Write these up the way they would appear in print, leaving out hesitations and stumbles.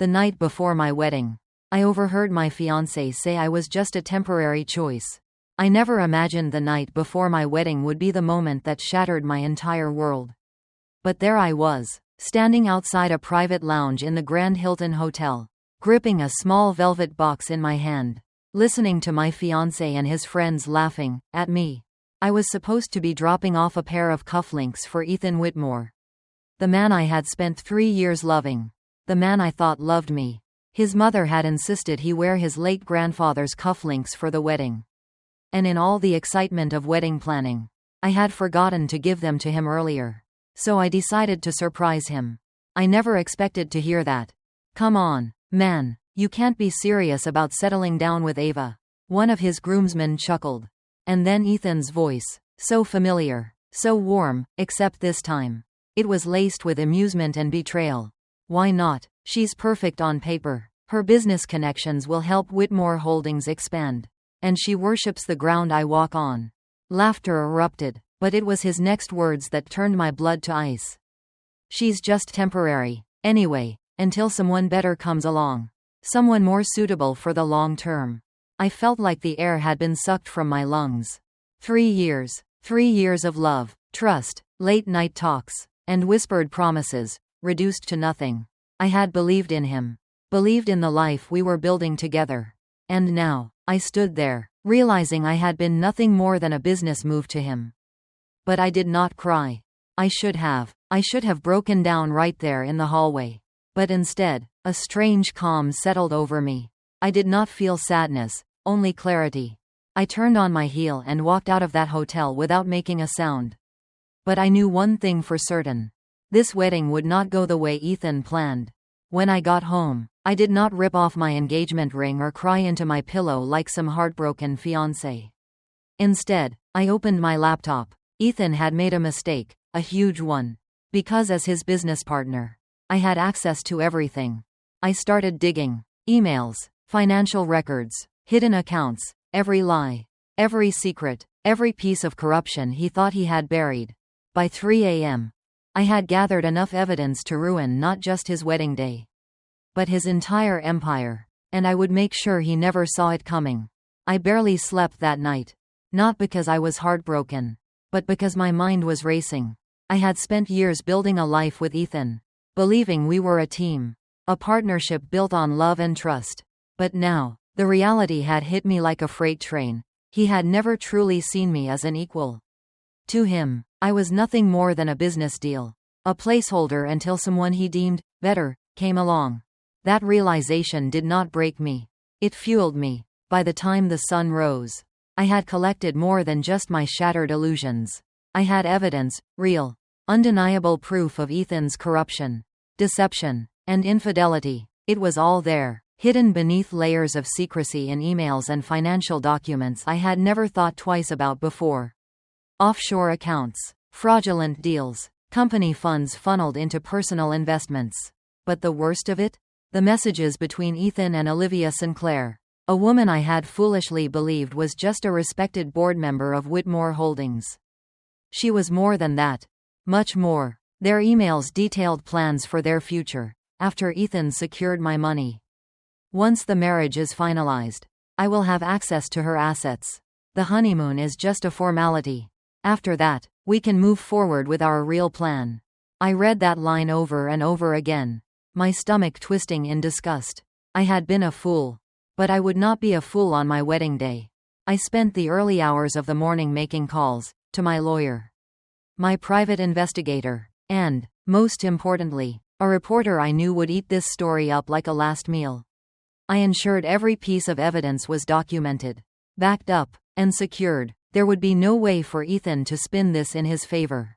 The night before my wedding, I overheard my fiancé say I was just a temporary choice. I never imagined the night before my wedding would be the moment that shattered my entire world. But there I was, standing outside a private lounge in the Grand Hilton Hotel, gripping a small velvet box in my hand, listening to my fiancé and his friends laughing at me. I was supposed to be dropping off a pair of cufflinks for Ethan Whitmore. The man I had spent 3 years loving. The man I thought loved me. His mother had insisted he wear his late grandfather's cufflinks for the wedding. And in all the excitement of wedding planning, I had forgotten to give them to him earlier. So I decided to surprise him. I never expected to hear that. "Come on, man, you can't be serious about settling down with Ava." One of his groomsmen chuckled. And then Ethan's voice, so familiar, so warm, except this time, it was laced with amusement and betrayal. "Why not? She's perfect on paper. Her business connections will help Whitmore Holdings expand. And she worships the ground I walk on." Laughter erupted, but it was his next words that turned my blood to ice. "She's just temporary, anyway, until someone better comes along. Someone more suitable for the long term." I felt like the air had been sucked from my lungs. 3 years. 3 years of love, trust, late-night talks, and whispered promises, reduced to nothing. I had believed in him. Believed in the life we were building together. And now, I stood there, realizing I had been nothing more than a business move to him. But I did not cry. I should have. I should have broken down right there in the hallway. But instead, a strange calm settled over me. I did not feel sadness, only clarity. I turned on my heel and walked out of that hotel without making a sound. But I knew one thing for certain. This wedding would not go the way Ethan planned. When I got home, I did not rip off my engagement ring or cry into my pillow like some heartbroken fiancé. Instead, I opened my laptop. Ethan had made a mistake, a huge one. Because as his business partner, I had access to everything. I started digging. Emails, financial records, hidden accounts, every lie, every secret, every piece of corruption he thought he had buried. By 3 a.m., I had gathered enough evidence to ruin not just his wedding day, but his entire empire, and I would make sure he never saw it coming. I barely slept that night. Not because I was heartbroken, but because my mind was racing. I had spent years building a life with Ethan, believing we were a team, a partnership built on love and trust. But now, the reality had hit me like a freight train. He had never truly seen me as an equal. To him, I was nothing more than a business deal, a placeholder until someone he deemed better came along. That realization did not break me. It fueled me. By the time the sun rose, I had collected more than just my shattered illusions. I had evidence, real, undeniable proof of Ethan's corruption, deception, and infidelity. It was all there, hidden beneath layers of secrecy in emails and financial documents I had never thought twice about before. Offshore accounts, fraudulent deals, company funds funneled into personal investments. But the worst of it? The messages between Ethan and Olivia Sinclair, a woman I had foolishly believed was just a respected board member of Whitmore Holdings. She was more than that. Much more. Their emails detailed plans for their future, after Ethan secured my money. "Once the marriage is finalized, I will have access to her assets. The honeymoon is just a formality. After that, we can move forward with our real plan." I read that line over and over again, my stomach twisting in disgust. I had been a fool. But I would not be a fool on my wedding day. I spent the early hours of the morning making calls to my lawyer, my private investigator, and, most importantly, a reporter I knew would eat this story up like a last meal. I ensured every piece of evidence was documented, backed up, and secured. There would be no way for Ethan to spin this in his favor.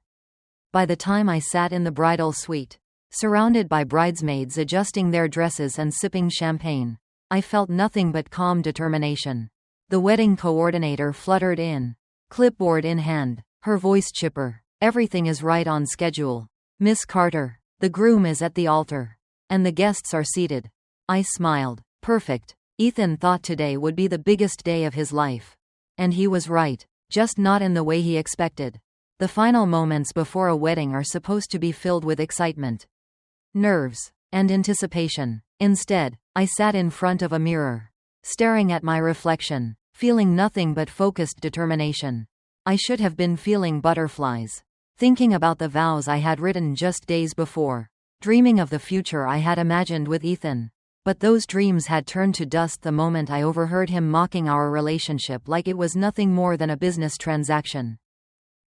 By the time I sat in the bridal suite, surrounded by bridesmaids adjusting their dresses and sipping champagne, I felt nothing but calm determination. The wedding coordinator fluttered in, clipboard in hand, her voice chipper. "Everything is right on schedule, Miss Carter. The groom is at the altar, and the guests are seated." I smiled. Perfect. Ethan thought today would be the biggest day of his life. And he was right, just not in the way he expected. The final moments before a wedding are supposed to be filled with excitement, nerves, and anticipation. Instead, I sat in front of a mirror, staring at my reflection, feeling nothing but focused determination. I should have been feeling butterflies, thinking about the vows I had written just days before, dreaming of the future I had imagined with Ethan. But those dreams had turned to dust the moment I overheard him mocking our relationship like it was nothing more than a business transaction.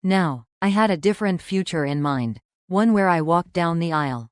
Now, I had a different future in mind, one where I walked down the aisle.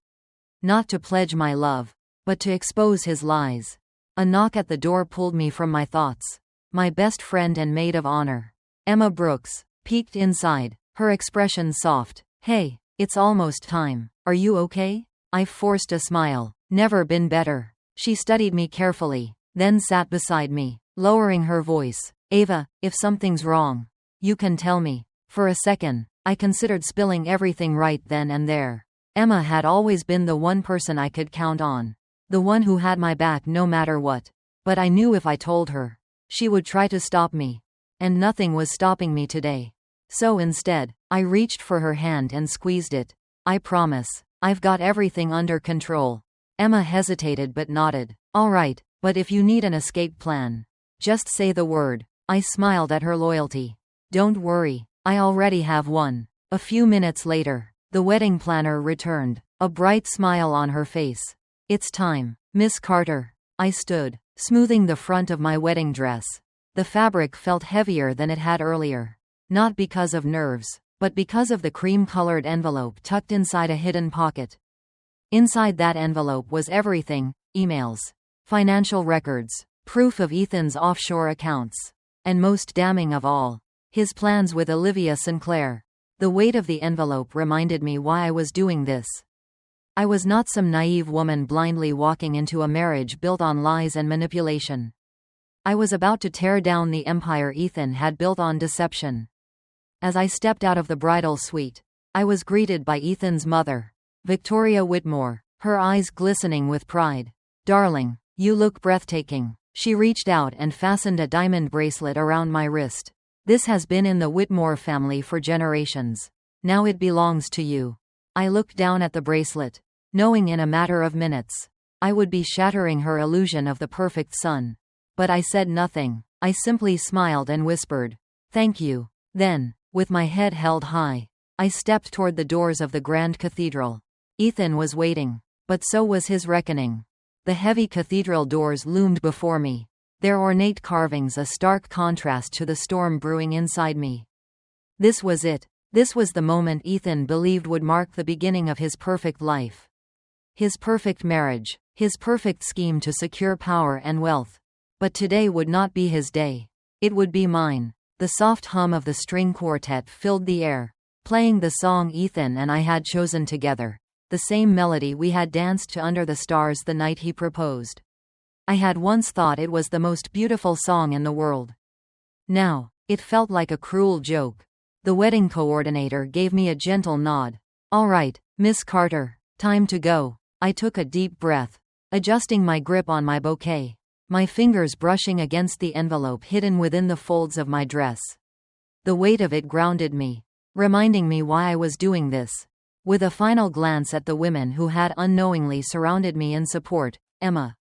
Not to pledge my love, but to expose his lies. A knock at the door pulled me from my thoughts. My best friend and maid of honor, Emma Brooks, peeked inside, her expression soft. "Hey, it's almost time. Are you okay?" I forced a smile. "Never been better." She studied me carefully, then sat beside me, lowering her voice. "Ava, if something's wrong, you can tell me." For a second, I considered spilling everything right then and there. Emma had always been the one person I could count on, the one who had my back no matter what. But I knew if I told her, she would try to stop me. And nothing was stopping me today. So instead, I reached for her hand and squeezed it. "I promise, I've got everything under control." Emma hesitated but nodded. "All right, but if you need an escape plan, just say the word." I smiled at her loyalty. "Don't worry, I already have one." A few minutes later, the wedding planner returned, a bright smile on her face. "It's time, Miss Carter." I stood, smoothing the front of my wedding dress. The fabric felt heavier than it had earlier. Not because of nerves, but because of the cream-colored envelope tucked inside a hidden pocket. Inside that envelope was everything: emails, financial records, proof of Ethan's offshore accounts, and most damning of all, his plans with Olivia Sinclair. The weight of the envelope reminded me why I was doing this. I was not some naive woman blindly walking into a marriage built on lies and manipulation. I was about to tear down the empire Ethan had built on deception. As I stepped out of the bridal suite, I was greeted by Ethan's mother, Victoria Whitmore, her eyes glistening with pride. "Darling, you look breathtaking." She reached out and fastened a diamond bracelet around my wrist. "This has been in the Whitmore family for generations. Now it belongs to you." I looked down at the bracelet, knowing in a matter of minutes, I would be shattering her illusion of the perfect son. But I said nothing. I simply smiled and whispered, "Thank you." Then, with my head held high, I stepped toward the doors of the Grand Cathedral. Ethan was waiting, but so was his reckoning. The heavy cathedral doors loomed before me, their ornate carvings a stark contrast to the storm brewing inside me. This was it. This was the moment Ethan believed would mark the beginning of his perfect life. His perfect marriage, his perfect scheme to secure power and wealth. But today would not be his day. It would be mine. The soft hum of the string quartet filled the air, playing the song Ethan and I had chosen together, the same melody we had danced to under the stars the night he proposed. I had once thought it was the most beautiful song in the world. Now, it felt like a cruel joke. The wedding coordinator gave me a gentle nod. "All right, Miss Carter, time to go." I took a deep breath, adjusting my grip on my bouquet, my fingers brushing against the envelope hidden within the folds of my dress. The weight of it grounded me, reminding me why I was doing this. With a final glance at the women who had unknowingly surrounded me in support, Emma,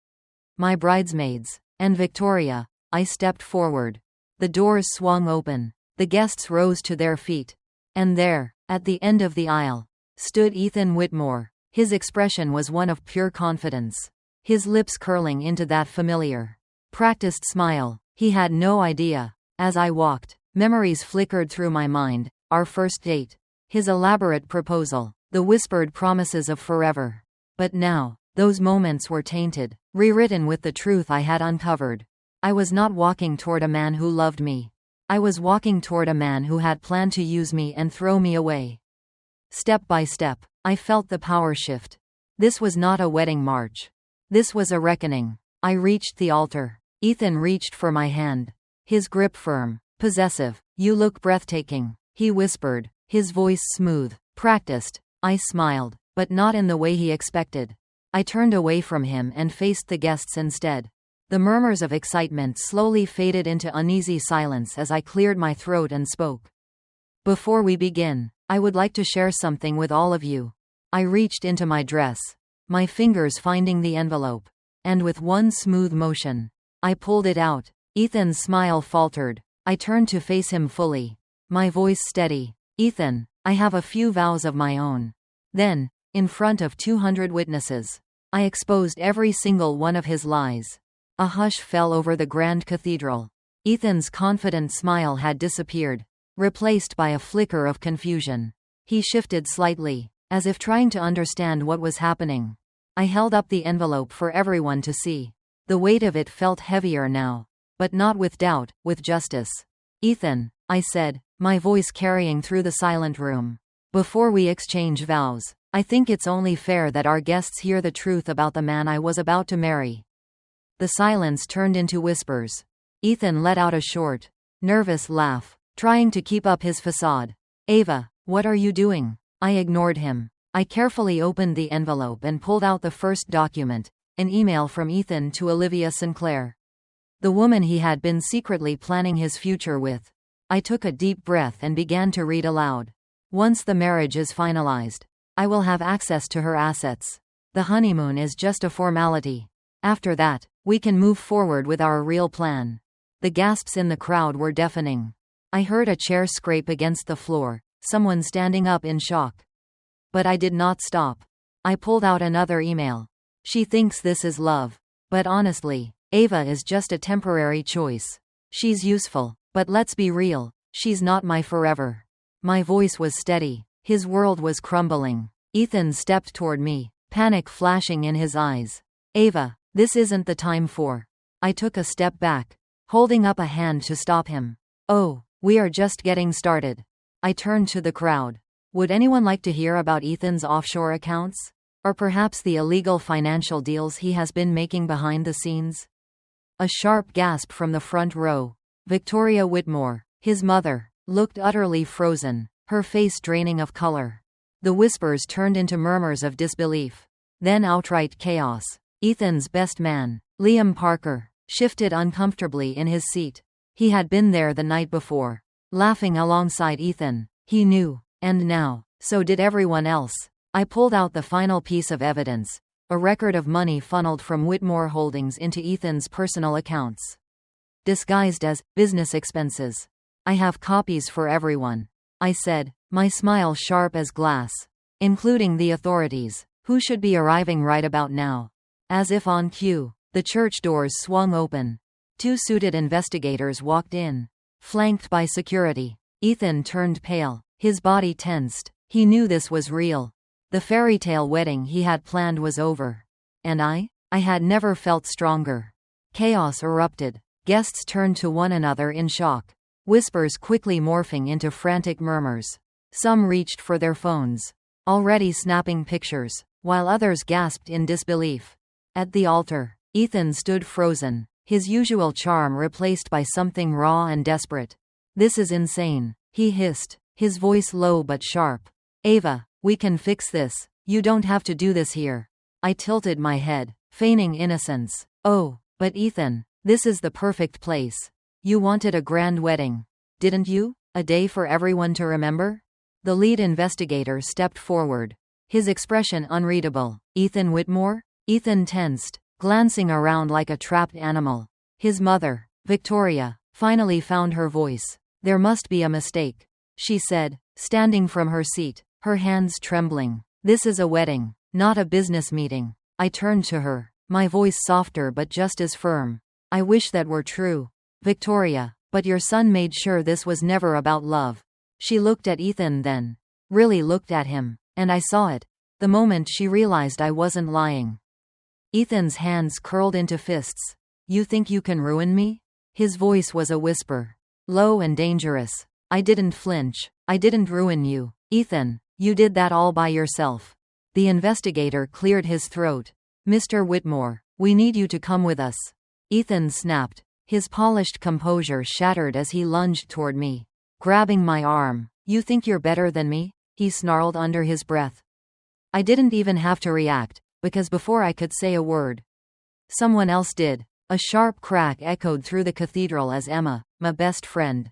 my bridesmaids, and Victoria, I stepped forward. The doors swung open, the guests rose to their feet, and there, at the end of the aisle, stood Ethan Whitmore. His expression was one of pure confidence, his lips curling into that familiar, practiced smile. He had no idea. As I walked, memories flickered through my mind: our first date, his elaborate proposal, the whispered promises of forever. But now, those moments were tainted, rewritten with the truth I had uncovered. I was not walking toward a man who loved me. I was walking toward a man who had planned to use me and throw me away. Step by step, I felt the power shift. This was not a wedding march. This was a reckoning. I reached the altar. Ethan reached for my hand, his grip firm, possessive. "You look breathtaking," he whispered, his voice smooth, practiced. I smiled, but not in the way he expected. I turned away from him and faced the guests instead. The murmurs of excitement slowly faded into uneasy silence as I cleared my throat and spoke. "Before we begin, I would like to share something with all of you." I reached into my dress, my fingers finding the envelope. and with one smooth motion, I pulled it out. Ethan's smile faltered. I turned to face him fully, my voice steady. Ethan, I have a few vows of my own. Then, in front of 200 witnesses, I exposed every single one of his lies. A hush fell over the grand cathedral. Ethan's confident smile had disappeared, replaced by a flicker of confusion. He shifted slightly, as if trying to understand what was happening. I held up the envelope for everyone to see. The weight of it felt heavier now, but not with doubt, with justice. Ethan, I said, my voice carrying through the silent room. Before we exchange vows, I think it's only fair that our guests hear the truth about the man I was about to marry. The silence turned into whispers. Ethan let out a short, nervous laugh, trying to keep up his facade. Ava, what are you doing? I ignored him. I carefully opened the envelope and pulled out the first document, an email from Ethan to Olivia Sinclair, the woman he had been secretly planning his future with. I took a deep breath and began to read aloud. Once the marriage is finalized, I will have access to her assets. The honeymoon is just a formality. After that, we can move forward with our real plan. The gasps in the crowd were deafening. I heard a chair scrape against the floor, someone standing up in shock. But I did not stop. I pulled out another email. She thinks this is love. But honestly, Ava is just a temporary choice. She's useful, but let's be real, she's not my forever. My voice was steady. His world was crumbling. Ethan stepped toward me, panic flashing in his eyes. Ava, this isn't the time for. I took a step back, holding up a hand to stop him. Oh, we are just getting started. I turned to the crowd. Would anyone like to hear about Ethan's offshore accounts? Or perhaps the illegal financial deals he has been making behind the scenes? A sharp gasp from the front row. Victoria Whitmore, his mother, looked utterly frozen, her face draining of color. The whispers turned into murmurs of disbelief. Then outright chaos. Ethan's best man, Liam Parker, shifted uncomfortably in his seat. He had been there the night before, laughing alongside Ethan. He knew, and now, so did everyone else. I pulled out the final piece of evidence, a record of money funneled from Whitmore Holdings into Ethan's personal accounts, disguised as business expenses. I have copies for everyone, I said, my smile sharp as glass. Including the authorities, who should be arriving right about now. As if on cue, the church doors swung open. 2 suited investigators walked in, flanked by security. Ethan turned pale, his body tensed. He knew this was real. The fairy tale wedding he had planned was over. And I had never felt stronger. Chaos erupted. Guests turned to one another in shock, whispers quickly morphing into frantic murmurs. Some reached for their phones, already snapping pictures, while others gasped in disbelief. At the altar, Ethan stood frozen, his usual charm replaced by something raw and desperate. This is insane, he hissed, his voice low but sharp. Ava, we can fix this. You don't have to do this here. I tilted my head, feigning innocence. Oh, but Ethan, this is the perfect place. You wanted a grand wedding, didn't you? A day for everyone to remember? The lead investigator stepped forward, his expression unreadable. Ethan Whitmore? Ethan tensed, glancing around like a trapped animal. His mother, Victoria, finally found her voice. There must be a mistake, she said, standing from her seat, her hands trembling. This is a wedding, not a business meeting. I turned to her, my voice softer but just as firm. I wish that were true, Victoria, but your son made sure this was never about love. She looked at Ethan then, really looked at him, and I saw it, the moment she realized I wasn't lying. Ethan's hands curled into fists. You think you can ruin me? His voice was a whisper, low and dangerous. I didn't flinch. I didn't ruin you, Ethan. You did that all by yourself. The investigator cleared his throat. Mr. Whitmore, we need you to come with us. Ethan snapped, his polished composure shattered as he lunged toward me, grabbing my arm. You think you're better than me? He snarled under his breath. I didn't even have to react, because before I could say a word, someone else did. A sharp crack echoed through the cathedral as Emma, my best friend,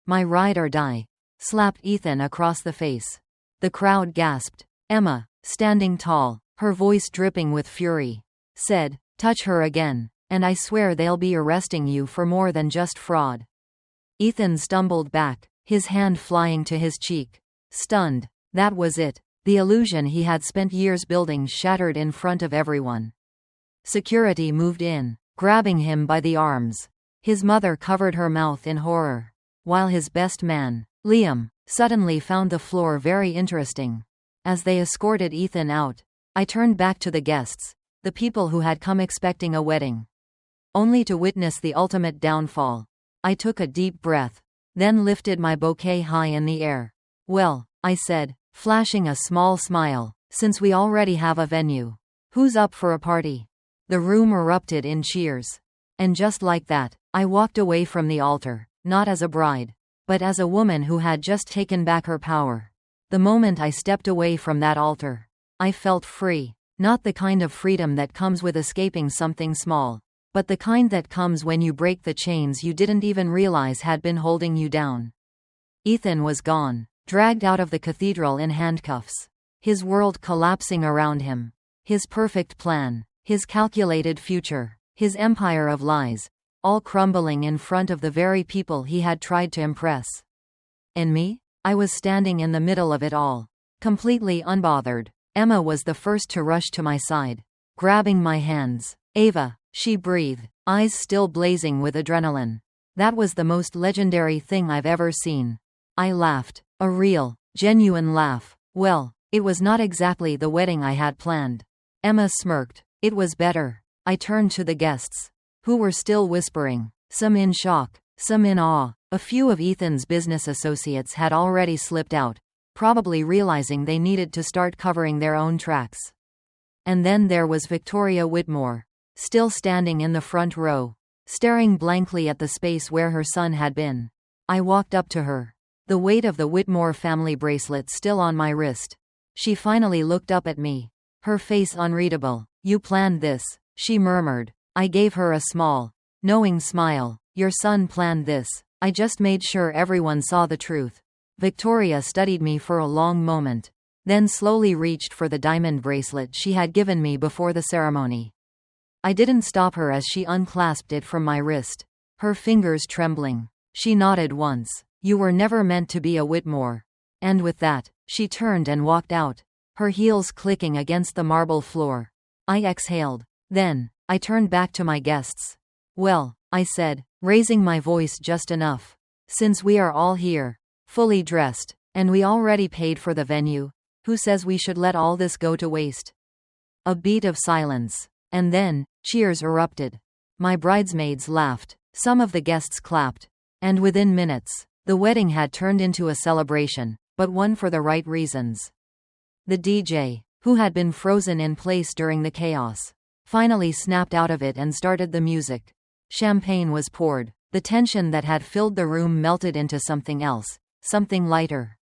my ride or die, slapped Ethan across the face. The crowd gasped. Emma, standing tall, her voice dripping with fury, said, Touch her again, and I swear they'll be arresting you for more than just fraud." Ethan stumbled back, his hand flying to his cheek. Stunned. That was it. The illusion he had spent years building shattered in front of everyone. Security moved in, grabbing him by the arms. His mother covered her mouth in horror, while his best man, Liam, suddenly found the floor very interesting. As they escorted Ethan out, I turned back to the guests, the people who had come expecting a wedding, only to witness the ultimate downfall. I took a deep breath, then lifted my bouquet high in the air. "Well," I said, flashing a small smile, "since we already have a venue, who's up for a party?" The room erupted in cheers. And just like that, I walked away from the altar, not as a bride, but as a woman who had just taken back her power. The moment I stepped away from that altar, I felt free. Not the kind of freedom that comes with escaping something small, but the kind that comes when you break the chains you didn't even realize had been holding you down. Ethan was gone, dragged out of the cathedral in handcuffs. His world collapsing around him. His perfect plan, his calculated future, his empire of lies, all crumbling in front of the very people he had tried to impress. And me? I was standing in the middle of it all, completely unbothered. Emma was the first to rush to my side, grabbing my hands. "Ava," she breathed, eyes still blazing with adrenaline. "That was the most legendary thing I've ever seen." I laughed, a real, genuine laugh. "Well, it was not exactly the wedding I had planned." Emma smirked. "It was better." I turned to the guests, who were still whispering, some in shock, some in awe. A few of Ethan's business associates had already slipped out, probably realizing they needed to start covering their own tracks. And then there was Victoria Whitmore, still standing in the front row, staring blankly at the space where her son had been. I walked up to her, the weight of the Whitmore family bracelet still on my wrist. She finally looked up at me, her face unreadable. "You planned this," she murmured. I gave her a small, knowing smile. "Your son planned this. I just made sure everyone saw the truth." Victoria studied me for a long moment, then slowly reached for the diamond bracelet she had given me before the ceremony. I didn't stop her as she unclasped it from my wrist, her fingers trembling. She nodded once. "You were never meant to be a Whitmore." And with that, she turned and walked out, her heels clicking against the marble floor. I exhaled. Then, I turned back to my guests. "Well," I said, raising my voice just enough, "since we are all here, fully dressed, and we already paid for the venue, who says we should let all this go to waste?" A beat of silence. And then, cheers erupted. My bridesmaids laughed, some of the guests clapped. And within minutes, the wedding had turned into a celebration, but one for the right reasons. The DJ, who had been frozen in place during the chaos, finally snapped out of it and started the music. Champagne was poured. The tension that had filled the room melted into something else, something lighter.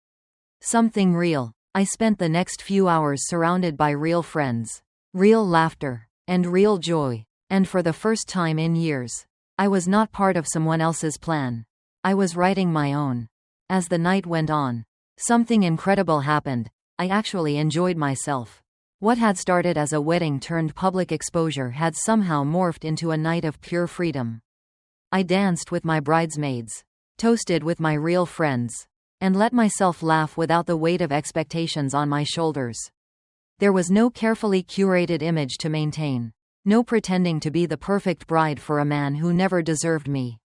Something real. I spent the next few hours surrounded by real friends, real laughter, and real joy. And for the first time in years, I was not part of someone else's plan. I was writing my own. As the night went on, something incredible happened. I actually enjoyed myself. What had started as a wedding turned public exposure had somehow morphed into a night of pure freedom. I danced with my bridesmaids, toasted with my real friends, and let myself laugh without the weight of expectations on my shoulders. There was no carefully curated image to maintain, no pretending to be the perfect bride for a man who never deserved me.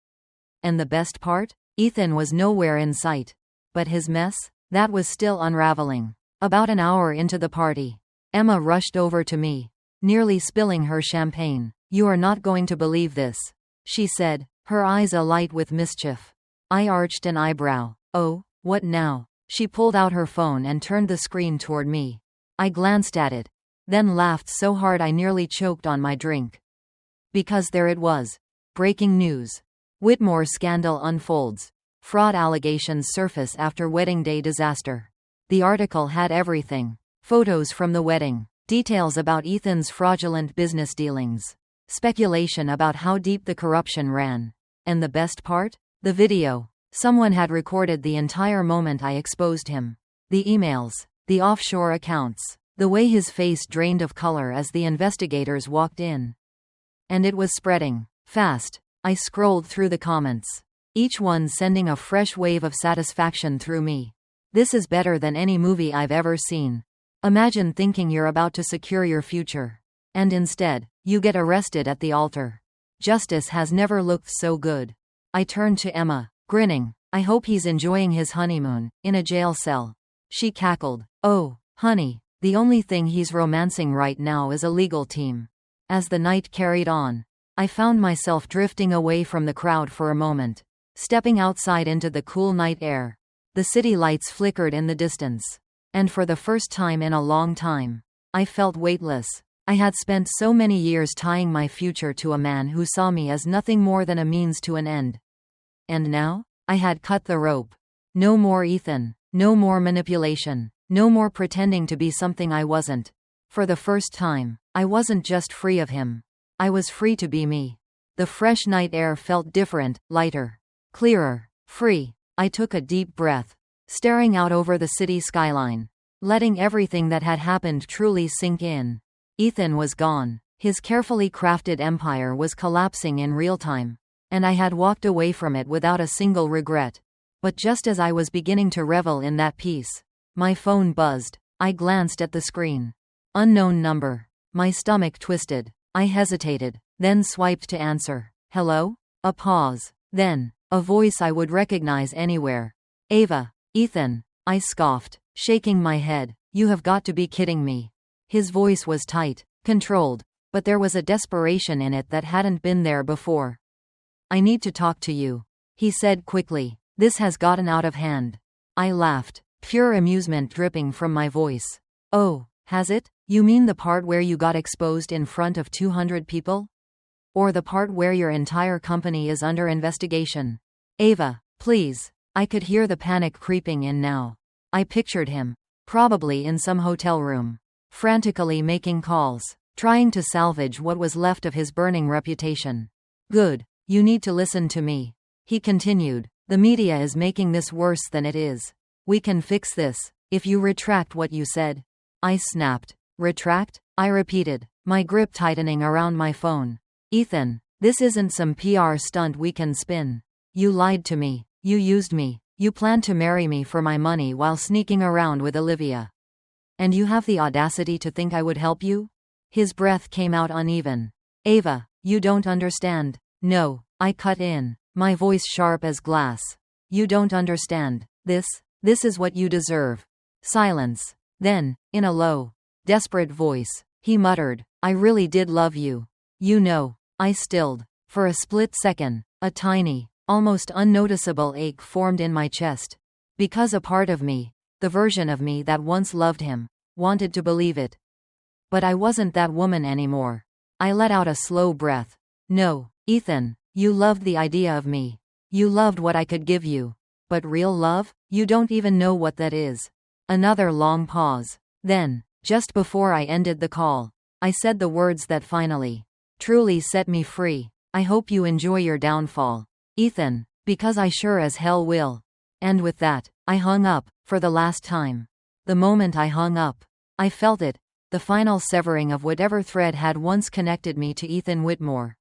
And the best part? Ethan was nowhere in sight. But his mess? That was still unraveling. About an hour into the party, Emma rushed over to me, nearly spilling her champagne. "You are not going to believe this," she said, her eyes alight with mischief. I arched an eyebrow. "Oh, what now?" She pulled out her phone and turned the screen toward me. I glanced at it, then laughed so hard I nearly choked on my drink. Because there it was. Breaking news. Whitmore scandal unfolds. Fraud allegations surface after wedding day disaster. The article had everything. Photos from the wedding, details about Ethan's fraudulent business dealings, speculation about how deep the corruption ran. And the best part? The video. Someone had recorded the entire moment I exposed him. The emails, the offshore accounts, the way his face drained of color as the investigators walked in. And it was spreading fast. I scrolled through the comments, each one sending a fresh wave of satisfaction through me. This is better than any movie I've ever seen. Imagine thinking you're about to secure your future. And instead, you get arrested at the altar. Justice has never looked so good. I turned to Emma, grinning. I hope he's enjoying his honeymoon, in a jail cell. She cackled. Oh, honey, the only thing he's romancing right now is a legal team. As the night carried on, I found myself drifting away from the crowd for a moment, stepping outside into the cool night air. The city lights flickered in the distance. And for the first time in a long time, I felt weightless. I had spent so many years tying my future to a man who saw me as nothing more than a means to an end. And now, I had cut the rope. No more Ethan. No more manipulation. No more pretending to be something I wasn't. For the first time, I wasn't just free of him. I was free to be me. The fresh night air felt different, lighter, clearer, free. I took a deep breath, staring out over the city skyline, letting everything that had happened truly sink in. Ethan was gone. His carefully crafted empire was collapsing in real time, and I had walked away from it without a single regret. But just as I was beginning to revel in that peace, my phone buzzed. I glanced at the screen. Unknown number. My stomach twisted. I hesitated, then swiped to answer. Hello? A pause. Then, a voice I would recognize anywhere. Ava. Ethan. I scoffed, shaking my head. You have got to be kidding me. His voice was tight, controlled, but there was a desperation in it that hadn't been there before. I need to talk to you, he said quickly. This has gotten out of hand. I laughed, pure amusement dripping from my voice. Oh, has it? You mean the part where you got exposed in front of 200 people? Or the part where your entire company is under investigation? Ava, please. I could hear the panic creeping in now. I pictured him, probably in some hotel room, frantically making calls, trying to salvage what was left of his burning reputation. Good. You need to listen to me, he continued. The media is making this worse than it is. We can fix this, if you retract what you said. I snapped. Retract? I repeated, my grip tightening around my phone. Ethan, this isn't some PR stunt we can spin. You lied to me. You used me. You planned to marry me for my money while sneaking around with Olivia. And you have the audacity to think I would help you? His breath came out uneven. Ava, you don't understand. No, I cut in, my voice sharp as glass. You don't understand. This is what you deserve. Silence. Then, in a low, desperate voice, he muttered, I really did love you. You know. I stilled. For a split second, a tiny, almost unnoticeable ache formed in my chest. Because a part of me, the version of me that once loved him, wanted to believe it. But I wasn't that woman anymore. I let out a slow breath. No, Ethan, you loved the idea of me. You loved what I could give you. But real love? You don't even know what that is. Another long pause. Then, just before I ended the call, I said the words that finally, truly set me free. I hope you enjoy your downfall, Ethan, because I sure as hell will. And with that, I hung up, for the last time. The moment I hung up, I felt it, the final severing of whatever thread had once connected me to Ethan Whitmore.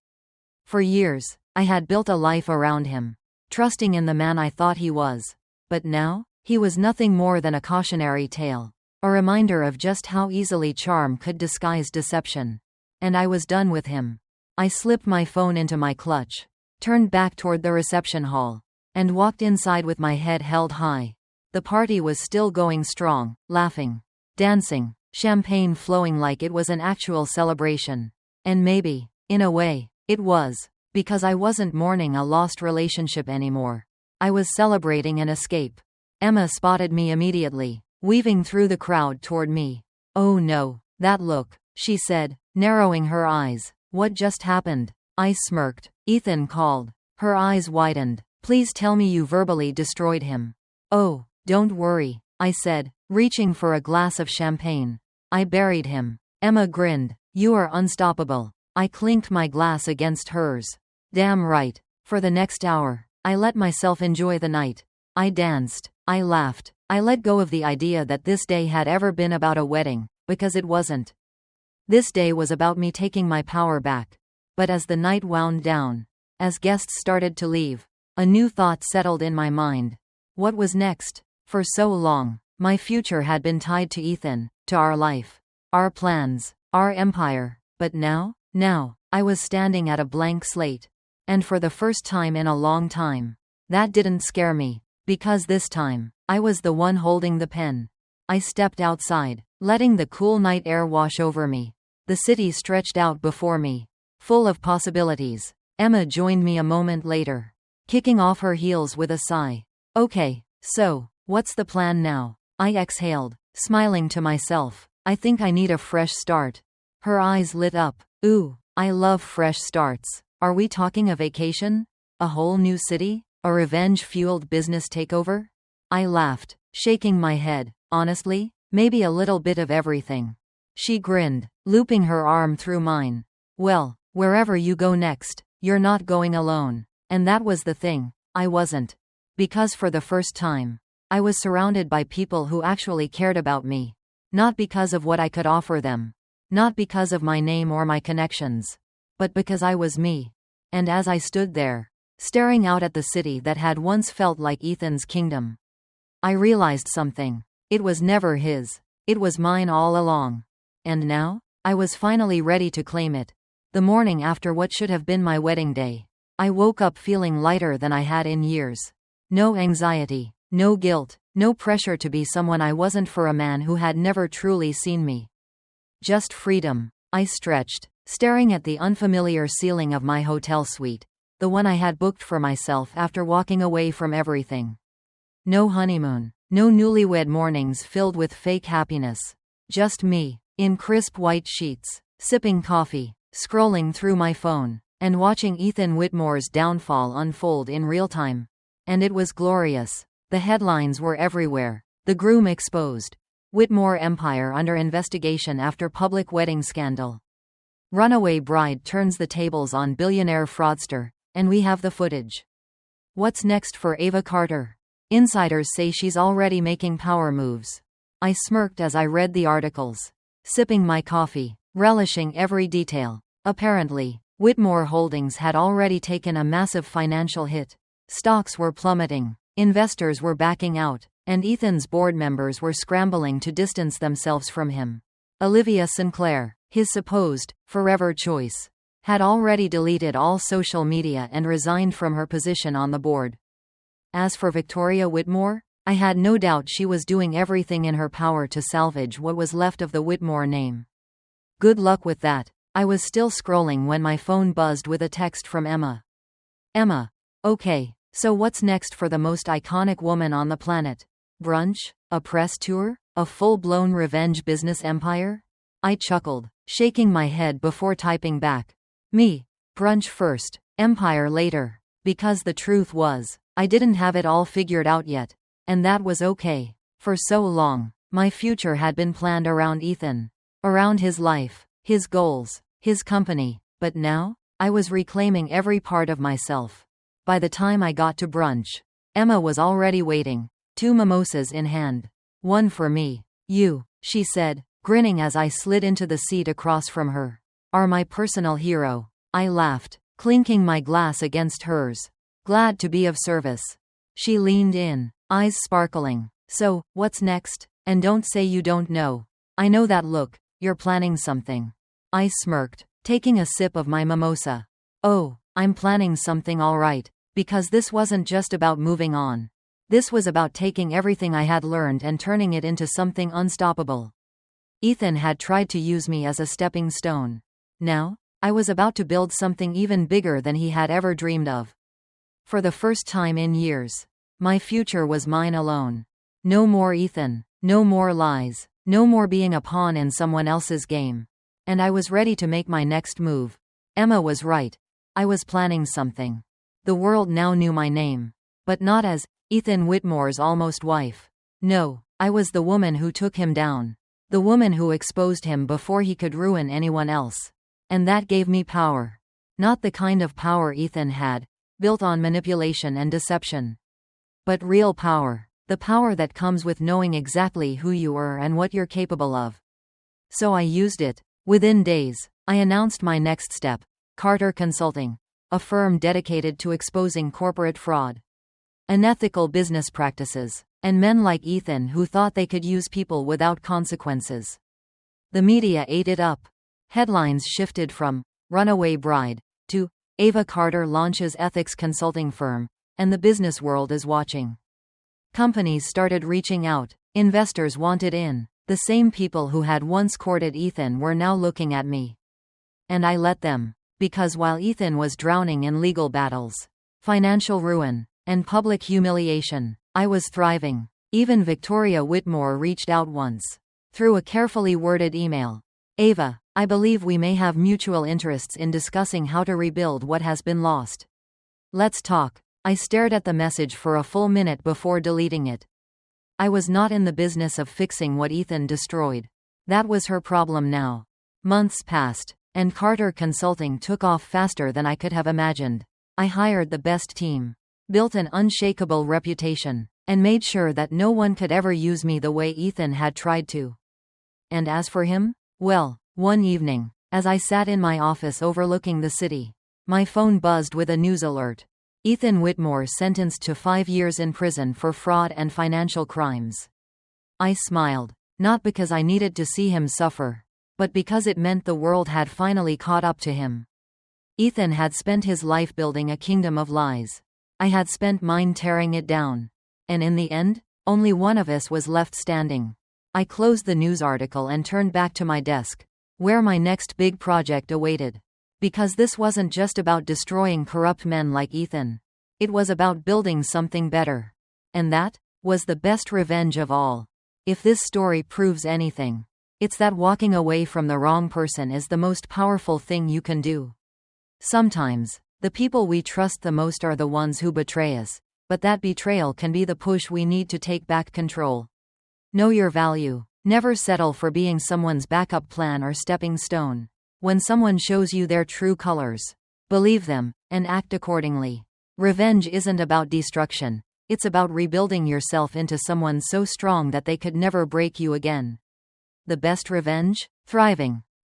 For years, I had built a life around him, trusting in the man I thought he was. But now, he was nothing more than a cautionary tale, a reminder of just how easily charm could disguise deception. And I was done with him. I slipped my phone into my clutch, turned back toward the reception hall, and walked inside with my head held high. The party was still going strong, laughing, dancing, champagne flowing like it was an actual celebration. And maybe, in a way, it was, because I wasn't mourning a lost relationship anymore. I was celebrating an escape. Emma spotted me immediately, weaving through the crowd toward me. Oh no, that look, she said, narrowing her eyes. What just happened? I smirked. Ethan called. Her eyes widened. Please tell me you verbally destroyed him. Oh, don't worry, I said, reaching for a glass of champagne. I buried him. Emma grinned. You are unstoppable. I clinked my glass against hers. Damn right. For the next hour, I let myself enjoy the night. I danced. I laughed. I let go of the idea that this day had ever been about a wedding, because it wasn't. This day was about me taking my power back. But as the night wound down, as guests started to leave, a new thought settled in my mind. What was next? For so long, my future had been tied to Ethan, to our life, our plans, our empire. But now, I was standing at a blank slate. And for the first time in a long time, that didn't scare me, because this time, I was the one holding the pen. I stepped outside, letting the cool night air wash over me. The city stretched out before me, full of possibilities. Emma joined me a moment later, kicking off her heels with a sigh. Okay, so, what's the plan now? I exhaled, smiling to myself. I think I need a fresh start. Her eyes lit up. Ooh, I love fresh starts. Are we talking a vacation? A whole new city? A revenge-fueled business takeover? I laughed, shaking my head. Honestly, maybe a little bit of everything. She grinned, looping her arm through mine. Well, wherever you go next, you're not going alone. And that was the thing, I wasn't. Because for the first time, I was surrounded by people who actually cared about me. Not because of what I could offer them. Not because of my name or my connections. But because I was me. And as I stood there, staring out at the city that had once felt like Ethan's kingdom, I realized something. It was never his. It was mine all along. And now, I was finally ready to claim it. The morning after what should have been my wedding day, I woke up feeling lighter than I had in years. No anxiety, no guilt, no pressure to be someone I wasn't for a man who had never truly seen me. Just freedom. I stretched, staring at the unfamiliar ceiling of my hotel suite, the one I had booked for myself after walking away from everything. No honeymoon. No newlywed mornings filled with fake happiness. Just me, in crisp white sheets, sipping coffee, scrolling through my phone, and watching Ethan Whitmore's downfall unfold in real time. And it was glorious. The headlines were everywhere. The groom exposed. Whitmore empire under investigation after public wedding scandal. Runaway bride turns the tables on billionaire fraudster, and we have the footage. What's next for Ava Carter? Insiders say she's already making power moves. I smirked as I read the articles, sipping my coffee, relishing every detail. Apparently, Whitmore Holdings had already taken a massive financial hit. Stocks were plummeting, investors were backing out, and Ethan's board members were scrambling to distance themselves from him. Olivia Sinclair, his supposed forever choice, had already deleted all social media and resigned from her position on the board. As for Victoria Whitmore, I had no doubt she was doing everything in her power to salvage what was left of the Whitmore name. Good luck with that. I was still scrolling when my phone buzzed with a text from Emma. Emma. Okay, so what's next for the most iconic woman on the planet? Brunch? A press tour? A full-blown revenge business empire? I chuckled, shaking my head before typing back. Me. Brunch first, empire later. Because the truth was, I didn't have it all figured out yet. And that was okay. For so long, my future had been planned around Ethan. Around his life, his goals, his company. But now, I was reclaiming every part of myself. By the time I got to brunch, Emma was already waiting, 2 mimosas in hand. One for me. You, she said, grinning as I slid into the seat across from her, are my personal hero. I laughed, clinking my glass against hers. Glad to be of service. She leaned in, eyes sparkling. So, what's next? And don't say you don't know. I know that look. You're planning something. I smirked, taking a sip of my mimosa. Oh, I'm planning something all right. Because this wasn't just about moving on. This was about taking everything I had learned and turning it into something unstoppable. Ethan had tried to use me as a stepping stone. Now, I was about to build something even bigger than he had ever dreamed of. For the first time in years, my future was mine alone. No more Ethan, no more lies, no more being a pawn in someone else's game. And I was ready to make my next move. Emma was right. I was planning something. The world now knew my name. But not as Ethan Whitmore's almost wife. No, I was the woman who took him down. The woman who exposed him before he could ruin anyone else. And that gave me power. Not the kind of power Ethan had, built on manipulation and deception. But real power. The power that comes with knowing exactly who you are and what you're capable of. So I used it. Within days, I announced my next step. Carter Consulting, a firm dedicated to exposing corporate fraud, unethical business practices, and men like Ethan who thought they could use people without consequences. The media ate it up. Headlines shifted from "Runaway Bride" to "Ava Carter launches ethics consulting firm, and the business world is watching." Companies started reaching out. Investors wanted in. The same people who had once courted Ethan were now looking at me. And I let them. Because while Ethan was drowning in legal battles, financial ruin, and public humiliation, I was thriving. Even Victoria Whitmore reached out once. Through a carefully worded email. "Ava, I believe we may have mutual interests in discussing how to rebuild what has been lost. Let's talk." I stared at the message for a full minute before deleting it. I was not in the business of fixing what Ethan destroyed. That was her problem now. Months passed, and Carter Consulting took off faster than I could have imagined. I hired the best team, built an unshakable reputation, and made sure that no one could ever use me the way Ethan had tried to. And as for him? Well, one evening, as I sat in my office overlooking the city, my phone buzzed with a news alert. Ethan Whitmore sentenced to 5 years in prison for fraud and financial crimes. I smiled, not because I needed to see him suffer, but because it meant the world had finally caught up to him. Ethan had spent his life building a kingdom of lies. I had spent mine tearing it down. And in the end, only one of us was left standing. I closed the news article and turned back to my desk, where my next big project awaited. Because this wasn't just about destroying corrupt men like Ethan. It was about building something better. And that was the best revenge of all. If this story proves anything, it's that walking away from the wrong person is the most powerful thing you can do. Sometimes, the people we trust the most are the ones who betray us, but that betrayal can be the push we need to take back control. Know your value. Never settle for being someone's backup plan or stepping stone. When someone shows you their true colors, believe them, and act accordingly. Revenge isn't about destruction, it's about rebuilding yourself into someone so strong that they could never break you again. The best revenge? Thriving.